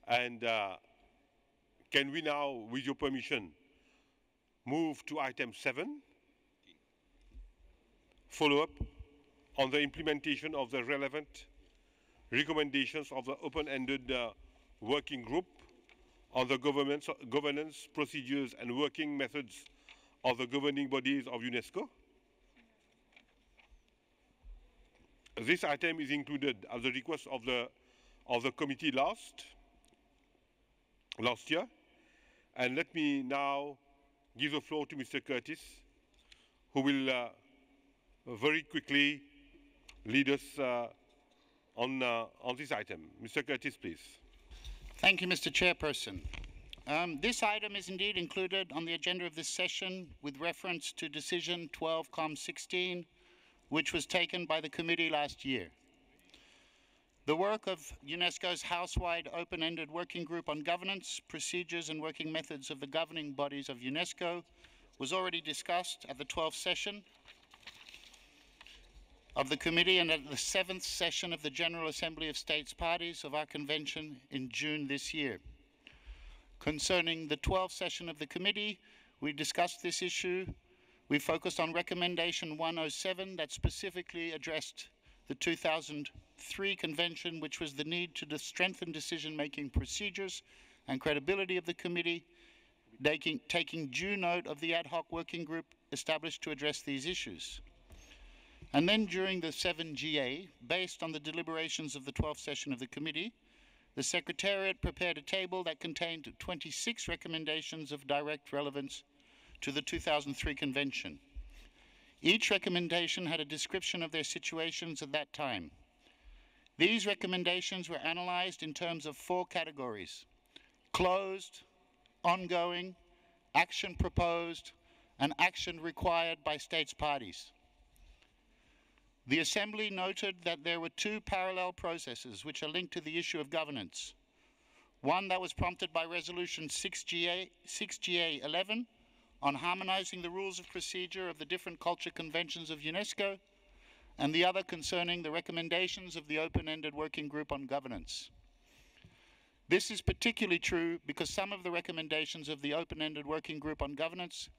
And can we now, with your permission, move to item 7, follow-up on the implementation of the relevant recommendations of the open-ended working group on the governance, procedures, and working methods of the governing bodies of UNESCO. This item is included at the request of the committee last year. And let me now give the floor to Mr. Curtis, who will very quickly lead us on this item. Mr. Curtis, please. Thank you, Mr. Chairperson. This item is indeed included on the agenda of this session with reference to Decision 12-16, which was taken by the committee last year. The work of UNESCO's house-wide open-ended working group on governance, procedures and working methods of the governing bodies of UNESCO was already discussed at the 12th session of the committee and at the 7th session of the General Assembly of States Parties of our convention in June this year. Concerning the 12th session of the committee, we discussed this issue. We focused on recommendation 107 that specifically addressed the 2003 convention, which was the need to strengthen decision-making procedures and credibility of the committee, taking due note of the ad hoc working group established to address these issues. And then during the 7GA, based on the deliberations of the 12th session of the committee, the Secretariat prepared a table that contained 26 recommendations of direct relevance to the 2003 convention. Each recommendation had a description of their situations at that time. These recommendations were analyzed in terms of 4 categories: closed, ongoing, action proposed, and action required by states parties. The Assembly noted that there were 2 parallel processes which are linked to the issue of governance. One that was prompted by Resolution 6GA 11 on harmonizing the rules of procedure of the different culture conventions of UNESCO, and the other concerning the recommendations of the open-ended working group on governance. This is particularly true because some of the recommendations of the open-ended working group on governance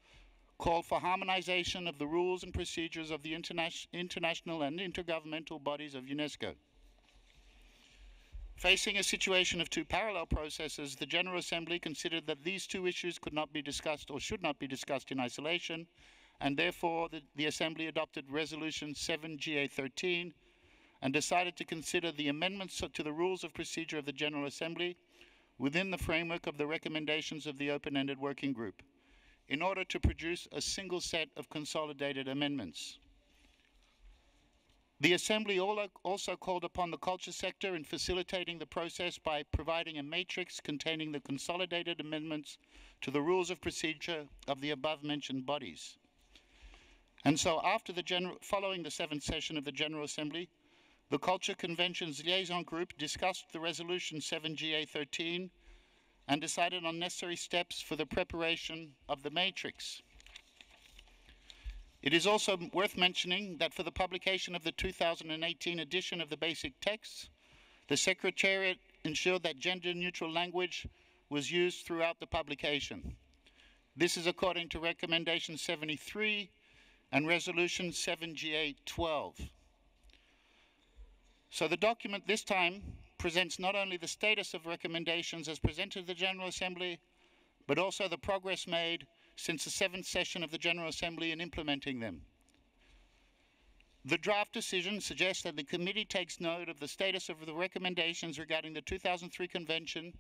call for harmonization of the rules and procedures of the international and intergovernmental bodies of UNESCO. Facing a situation of 2 parallel processes, the General Assembly considered that these 2 issues could not be discussed or should not be discussed in isolation, and therefore the Assembly adopted Resolution 7GA13 and decided to consider the amendments to the rules of procedure of the General Assembly within the framework of the recommendations of the open-ended working group, in order to produce a single set of consolidated amendments. The Assembly also called upon the culture sector in facilitating the process by providing a matrix containing the consolidated amendments to the rules of procedure of the above-mentioned bodies. And so following the 7th session of the General Assembly, the Culture Convention's Liaison Group discussed the Resolution 7GA13 and decided on necessary steps for the preparation of the matrix. It is also worth mentioning that for the publication of the 2018 edition of the basic texts, the Secretariat ensured that gender-neutral language was used throughout the publication. This is according to Recommendation 73 and Resolution 7GA12. So the document this time presents not only the status of recommendations as presented to the General Assembly, but also the progress made since the 7th session of the General Assembly in implementing them. The draft decision suggests that the committee takes note of the status of the recommendations regarding the 2003 convention,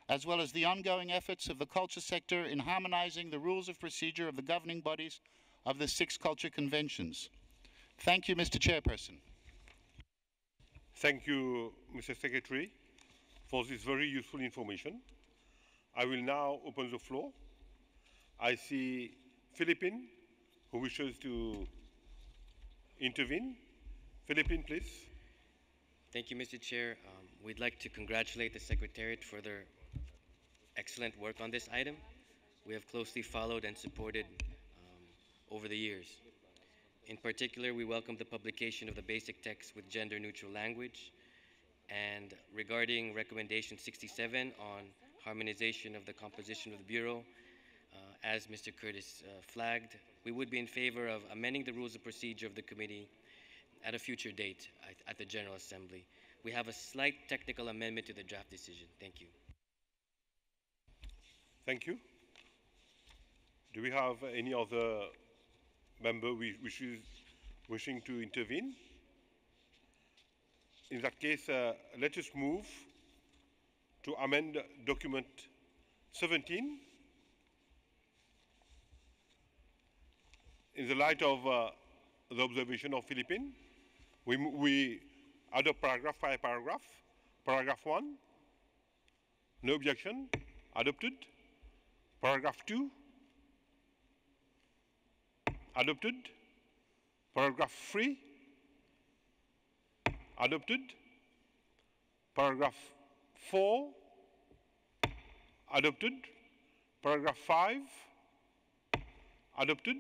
as well as the ongoing efforts of the culture sector in harmonizing the rules of procedure of the governing bodies of the 6 culture conventions. Thank you, Mr. Chairperson. Thank you, Mr. Secretary, for this very useful information. I will now open the floor. I see Philippine, who wishes to intervene. Philippine, please. Thank you, Mr. Chair. We'd like to congratulate the Secretariat for their excellent work on this item. We have closely followed and supported over the years. In particular, we welcome the publication of the basic text with gender-neutral language. And regarding recommendation 67 on harmonization of the composition of the Bureau, as Mr. Curtis flagged, we would be in favor of amending the rules of procedure of the committee at a future date at the General Assembly. We have a slight technical amendment to the draft decision. Thank you. Thank you. Do we have any other member wishing to intervene? In that case, let us move to amend document 17 in the light of the observation of Philippines. We adopt paragraph by paragraph. Paragraph 1, no objection, adopted. Paragraph 2, adopted. Paragraph 3, adopted. Paragraph 4, adopted. Paragraph 5, adopted.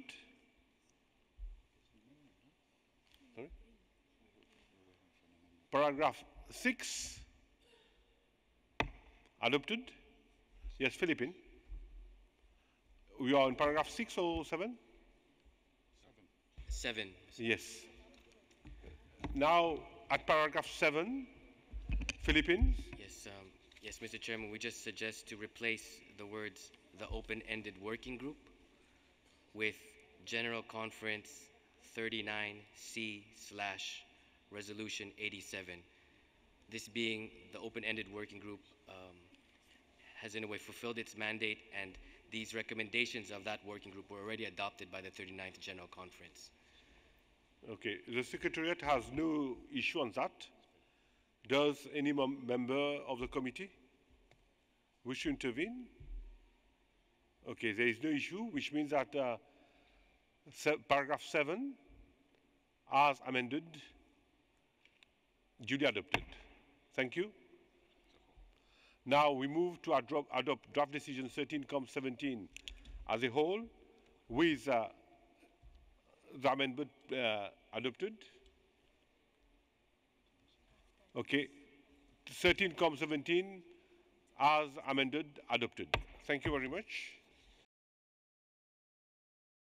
Sorry. Paragraph 6, adopted. Yes, Philippine. We are in paragraph 6 or 7? 7. Yes. Now, at paragraph 7, Philippines. Yes, yes, Mr. Chairman, we just suggest to replace the words "the open-ended working group" with General Conference 39C/Resolution 87. This being the open-ended working group has in a way fulfilled its mandate, and these recommendations of that working group were already adopted by the 39th General Conference. Okay, the Secretariat has no issue on that. Does any member of the committee wish to intervene? Okay, there is no issue, which means that paragraph 7, as amended, duly adopted. Thank you. Now we move to adopt draft decision 13-17 as a whole with the amendment adopted. Okay, 13-17 as amended, adopted. Thank you very much.